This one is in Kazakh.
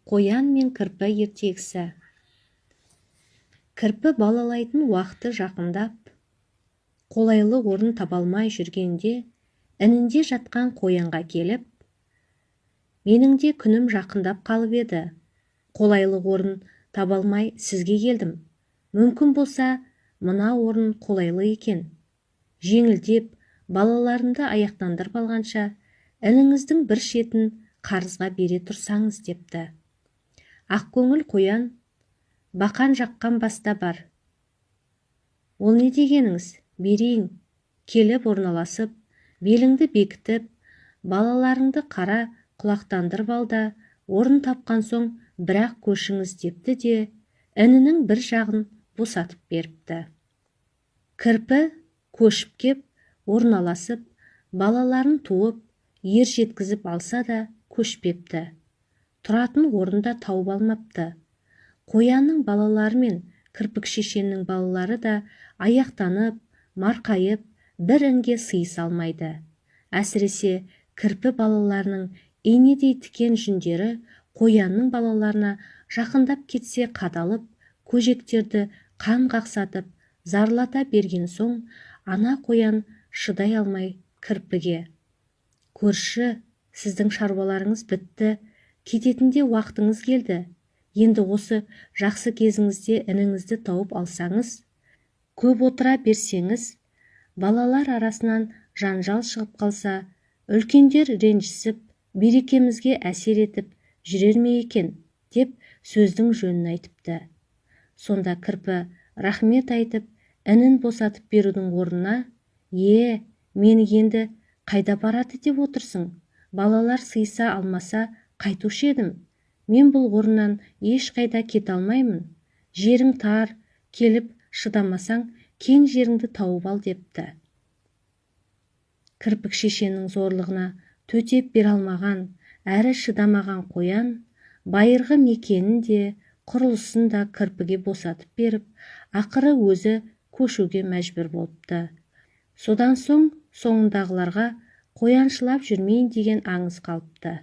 Қоян мен кірпі ертегісі. Кірпі балалайтын уақыты жақындап, қолайлы орын таба алмай жүргенде, інінде жатқан қоянға келіп, менің де күнім жақындап қалып еді. Қолайлы орын таба алмай сізге келдім. Мүмкін болса, мына орын қолайлы екен. Жеңілдеп, балаларымды аяқтандырып алғанша, ініңіздің бір шетін қарызға бере тұрсаңыз депті. Ақкөңіл қоян, бақан жаққан баста бар. Ол не дегеніңіз? Берейін. Келіп орналасып, беліңді бекітіп, балаларыңды қара құлақтандырып ал да, орын тапқан соң бірақ көшіңіз депті де, інінің бір жағын босатып беріпті. Кірпі көшіп кеп, орналасып, балаларын туып, ер жеткізіп алса да көшпепті. Тұратын орында тауып алмапты. Қоянның балалары мен кірпік шешеннің балалары да аяқтанып, марқайып, бір інге сыйыса алмайды. Әсіресе кірпі балаларының инедей тікен жүндері қоянның балаларына жақындап кетсе қадалып, көжектерді қан қақсатып, зарлата берген соң, ана қоян шыдай алмай кірпіге: көрші, сіздің шаруаларыңыз бітті, кететінде уақытыңыз келді. Енді осы жақсы кезіңізде ініңізді тауып алсаңыз, көп отыра берсеңіз, балалар арасынан жанжал шығып қалса, үлкендер ренжісіп, берекемізге әсер етіп жүрер ме екен, деп сөздің жөнін айтыпты. Сонда кірпі рахмет айтып, інін босатып берудің орнына: мені енді қайда барады деп отырсың? Балалар сыйса алмаса қайтушы едім. Мен бұл орыннан ешқайда кете алмаймын. Жерің тар, келіп шыдамасаң, кең жеріңді тауып ал депті. Кірпік шешенің зорлығына төтеп бере алмаған, әрі шыдамаған қоян, байырғы мекенін де, құрылысын да кірпіге босатып беріп, ақыры өзі көшуге мәжбүр болыпты. Содан соң соңындағыларға қояншылап жүрмейін деген аңыз қалыпты.